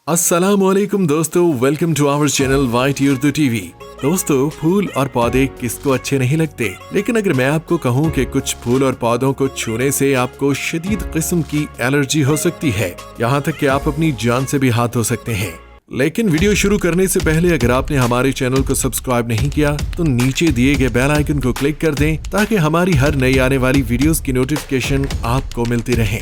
अस्सलामुअलैकुम दोस्तों, welcome to our channel white Urdu TV. दोस्तों, फूल और पौधे किसको अच्छे नहीं लगते, लेकिन अगर मैं आपको कहूं कि कुछ फूल और पौधों को छूने से आपको शदीद किस्म की एलर्जी हो सकती है, यहाँ तक कि आप अपनी जान से भी हाथ धो सकते हैं। लेकिन वीडियो शुरू करने से पहले अगर आपने हमारे चैनल को सब्सक्राइब नहीं किया तो नीचे दिए गए बेल आइकन को क्लिक कर दें ताकि हमारी हर नई आने वाली वीडियोस की नोटिफिकेशन आपको मिलती रहे।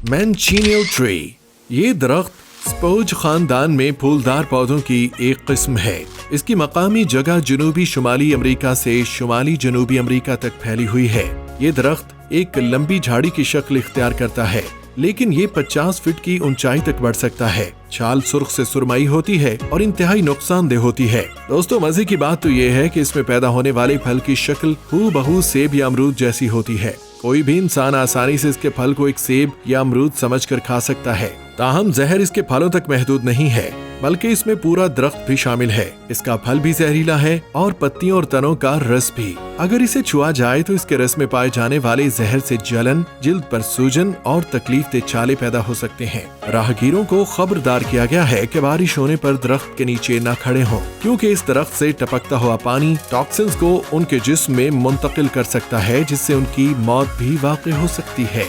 मैनचीनियल ट्री, ये दरख्त स्पोज खानदान में फूलदार पौधों की एक किस्म है। इसकी मकामी जगह जनूबी शुमाली अमेरिका से शुमाली जनूबी अमेरिका तक फैली हुई है। ये दरख्त एक लंबी झाड़ी की शक्ल इख्तियार करता है, लेकिन ये 50 फीट की ऊंचाई तक बढ़ सकता है। छाल सुर्ख से सुरमई होती है और इंतहाई नुकसानदेह होती है। दोस्तों, मजे की बात तो ये है कि इसमें पैदा होने वाले फल की शक्ल हूबहू सेब या अमरूद जैसी होती है। कोई भी इंसान आसानी से इसके फल को एक सेब या अमरूद समझकर खा सकता है। ताहम जहर इसके फलों तक महदूद नहीं है, बल्कि इसमें पूरा दरख्त भी शामिल है। इसका फल भी जहरीला है और पत्तियों और तनों का रस भी। अगर इसे छुआ जाए तो इसके रस में पाए जाने वाले जहर से जलन, जिल्द पर सूजन और तकलीफ दे छाले पैदा हो सकते हैं। राहगीरों को खबरदार किया गया है कि बारिश होने पर दरख्त के नीचे न खड़े हों, क्योंकि इस दरख्त से टपकता हुआ पानी टॉक्सिन्स को उनके जिस्म में मुंतकिल कर सकता है, जिससे उनकी मौत भी वाक़ई हो सकती है।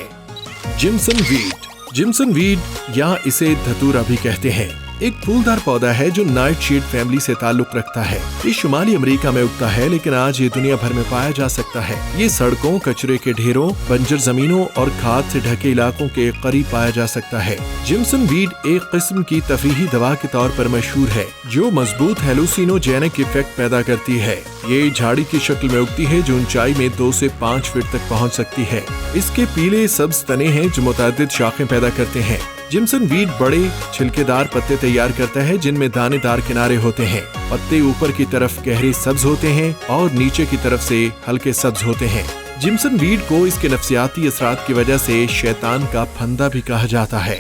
जिम्सन वीड, जिम्सन वीड या इसे धतूरा भी कहते हैं, एक फूलदार पौधा है जो नाइट शीड फैमिली से ताल्लुक रखता है। ये शुमाली अमेरिका में उगता है, लेकिन आज ये दुनिया भर में पाया जा सकता है। ये सड़कों, कचरे के ढेरों, बंजर जमीनों और खाद से ढके इलाकों के करीब पाया जा सकता है। जिम्सन वीड एक किस्म की तफरीही दवा के तौर पर मशहूर है, जो मजबूत हेलुसिनोजेनिक इफेक्ट पैदा करती है। ये झाड़ी की शक्ल में उगती है जो ऊंचाई में 2 से 5 फीट तक पहुंच सकती है। इसके पीले सब्ज तने हैं जो मुतअद्दिद शाखें पैदा करते हैं। जिम्सन वीड बड़े छिलकेदार पत्ते तैयार करता है जिनमें दानेदार किनारे होते हैं। पत्ते ऊपर की तरफ गहरे सब्ज होते हैं और नीचे की तरफ से हल्के सब्ज होते हैं। जिम्सन वीड को इसके नफ्सियाती असरात की वजह से शैतान का फंदा भी कहा जाता है।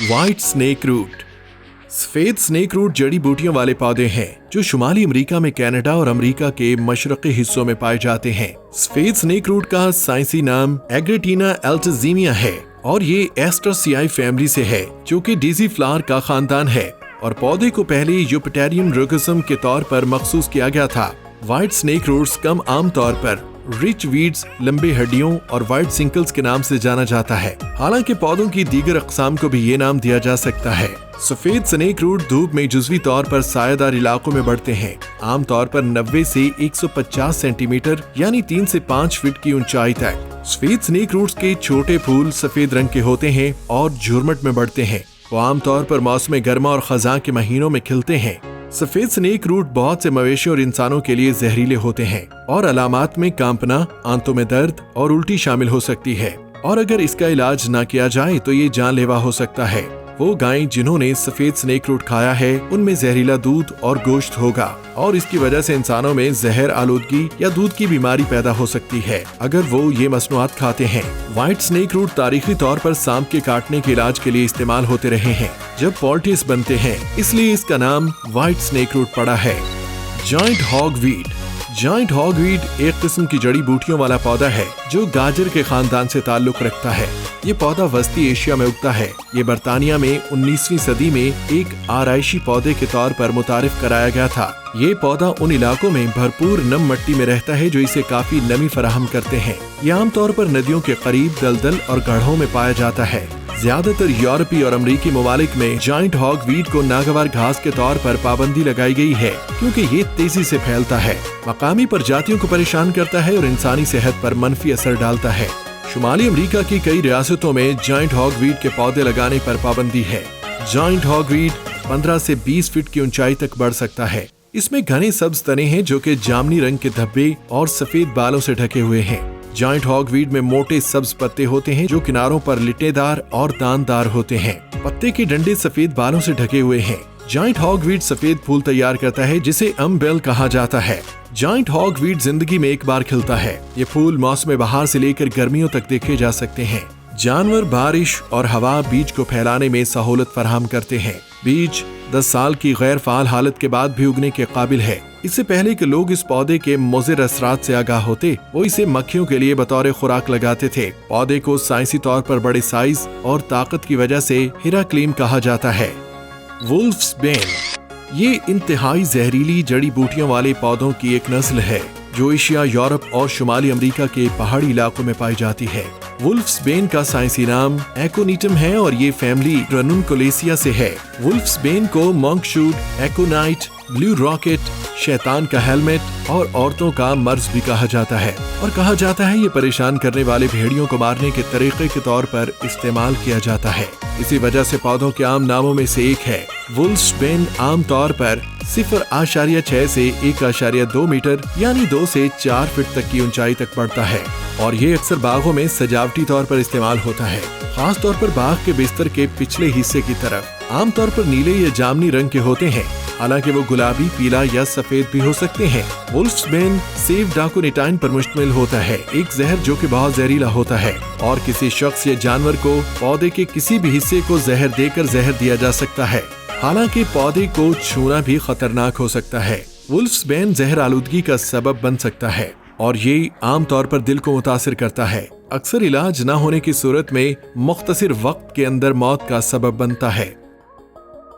व्हाइट स्नेक रूट, सफेद स्नेक रूट जड़ी बूटियों वाले पौधे हैं जो शुमाली अमेरिका में कनाडा और अमेरिका के मशरकी हिस्सों में पाए जाते हैं। सफेद स्नेक रूट का साइंसी नाम एग्रेटिना एल्टजीमिया है और ये एस्ट्रोसियाई फैमिली से है, जो कि डेजी फ्लावर का खानदान है, और पौधे को पहले यूपिटेरियम रोगसम के तौर पर मखसूस किया गया था। व्हाइट स्नेक रूट्स कम आम तौर पर रिच वीड्स, लंबे हड्डियों और व्हाइट सिंकल्स के नाम से जाना जाता है। हालांकि पौधों की दीगर अक़साम को भी ये नाम दिया जा सकता है। सफेद स्नेक रूट धूप में जुज़वी तौर पर सायादार इलाकों में बढ़ते हैं, आम तौर पर 90 से 150 सेंटीमीटर यानी 3 से 5 फीट की ऊंचाई तक। सफेद स्नेक रूट्स के छोटे फूल सफेद रंग के होते हैं और झुरमट में बढ़ते हैं। वो आमतौर पर मौसम गर्मा और खज़ां के महीनों में खिलते हैं। सफेद स्नेक रूट बहुत से मवेशी और इंसानों के लिए जहरीले होते हैं और अलामात में कांपना, आंतों में दर्द और उल्टी शामिल हो सकती है, और अगर इसका इलाज न किया जाए तो ये जानलेवा हो सकता है। वो गायें जिन्होंने सफेद स्नेक रूट खाया है उनमें जहरीला दूध और गोश्त होगा और इसकी वजह से इंसानों में जहर आलूदगी या दूध की बीमारी पैदा हो सकती है अगर वो ये मसनूआत खाते हैं। व्हाइट स्नेक रूट तारीखी तौर पर सांप के काटने के इलाज के लिए इस्तेमाल होते रहे हैं जब पॉल्टिस बनते हैं, इसलिए इसका नाम व्हाइट स्नेक रूट पड़ा है। जॉइंट हॉगवीड, जॉइंट हॉगवीड एक किस्म की जड़ी बूटियों वाला पौधा है जो गाजर के खानदान से ताल्लुक रखता है। ये पौधा वस्ती एशिया में उगता है। ये बरतानिया में 19वीं सदी में एक आराइशी पौधे के तौर पर मुतारिफ कराया गया था। ये पौधा उन इलाकों में भरपूर नम मिट्टी में रहता है जो इसे काफी नमी फराहम करते हैं। ये आमतौर पर नदियों के करीब दलदल और गढ़ों में पाया जाता है। ज्यादातर यूरोपीय और अमेरिकी ममालिक में जॉइंट हॉगवीड को नागवार घास के तौर पर पाबंदी लगाई गई है, क्योंकि ये तेजी से फैलता है, मकामी प्रजातियों को परेशान करता है और इंसानी सेहत पर मनफी असर डालता है। शुमाली अमेरिका की कई रियासतों में जॉइंट हॉगवीड के पौधे लगाने पर पाबंदी है। जॉइंट हॉगवीड 15 से 20 फीट की ऊंचाई तक बढ़ सकता है। इसमें घने सब्ज तने हैं जो कि जामनी रंग के धब्बे और सफेद बालों से ढके हुए हैं। जॉइंट हॉगवीड में मोटे सब्ज पत्ते होते हैं जो किनारों पर लिटेदार और दानदार होते हैं। पत्ते के डंडे सफेद बालों से ढके हुए हैं। जॉइंट हॉगवीड सफेद फूल तैयार करता है जिसे अम्बेल कहा जाता है। जॉइंट हॉगवीड जिंदगी में एक बार खिलता है। ये फूल मौसम बहार से लेकर गर्मियों तक देखे जा सकते हैं। जानवर बारिश और हवा बीज को फैलाने में सहूलत फराहम करते हैं। बीज 10 साल की गैर फाल हालत के बाद भी उगने के काबिल है। इससे पहले कि लोग इस पौधे के मुज़िर असरात से आगाह होते, वो इसे मक्खियों के लिए बतौर खुराक लगाते थे। पौधे को साइंसी तौर पर बड़े साइज और ताकत की वजह से हिराक्लीम कहा जाता है। वुल्फ्स बेन ये इंतहाई जहरीली जड़ी बूटियों वाले पौधों की एक नस्ल है जो एशिया, यूरोप और शुमाली अमेरिका के पहाड़ी इलाकों में पाई जाती है। वुल्फ्स बेन का साइंसी नाम एकोनिटम है और ये फैमिली रनुनकुलेसिया से है। वुल्फ्स बेन को मॉन्कशूट, एकोनाइट, ब्लू रॉकेट, शैतान का हेलमेट और औरतों का मर्ज भी कहा जाता है और कहा जाता है ये परेशान करने वाले भेड़ियों को मारने के तरीके के तौर पर इस्तेमाल किया जाता है। इसी वजह से पौधों के आम नामों में से एक है। वुल्फ्स बेन आम तौर पर 0.6 से 1.2 मीटर यानी 2 से 4 फीट तक की ऊंचाई तक बढ़ता है और ये अक्सर बागों में सजावटी तौर पर इस्तेमाल होता है, खास तौर पर बाग के बिस्तर के पिछले हिस्से की तरफ। आमतौर पर नीले या जामनी रंग के होते हैं, हालांकि वो गुलाबी, पीला या सफेद भी हो सकते हैं। वुल्फ्स बेन सेव डाकोनिटाइन पर मुश्तमिल होता है, एक जहर जो कि बहुत जहरीला होता है और किसी शख्स या जानवर को पौधे के किसी भी हिस्से को जहर देकर जहर दिया जा सकता है। हालांकि पौधे को छूना भी खतरनाक हो सकता है। वुल्फ्स बेन जहर आलूदगी का सबब बन सकता है और ये आम तौर पर दिल को मुतासिर करता है। अक्सर इलाज न होने की सूरत में मुख्तसर वक्त के अंदर मौत का सबब बनता है।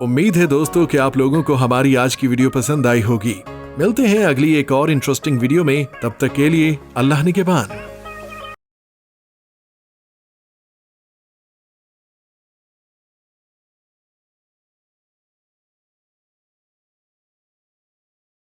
उम्मीद है दोस्तों कि आप लोगों को हमारी आज की वीडियो पसंद आई होगी। मिलते हैं अगली एक और इंटरेस्टिंग वीडियो में, तब तक के लिए अल्लाह निगहबान।